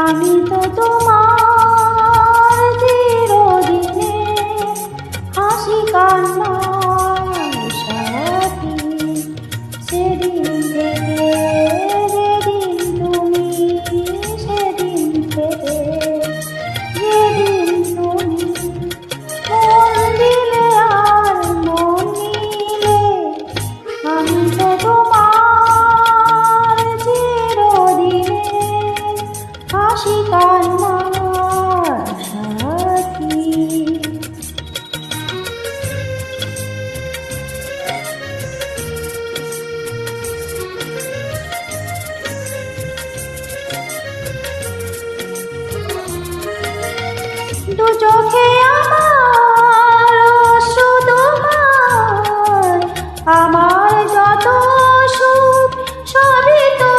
আমি তো তোমার চিরদিনে হাসি কান্নার সাথী। সেদিন থেকে যেদিন তুমি সেদিন থেকে যেদিন তুমি মন দিলে আর মন নিলে, আমি তো তোমার চিরদিনে হাসি কান্নার সাথী। দু চোখে আমার অশ্রু তোমার, আমার যত সুখ সবই তো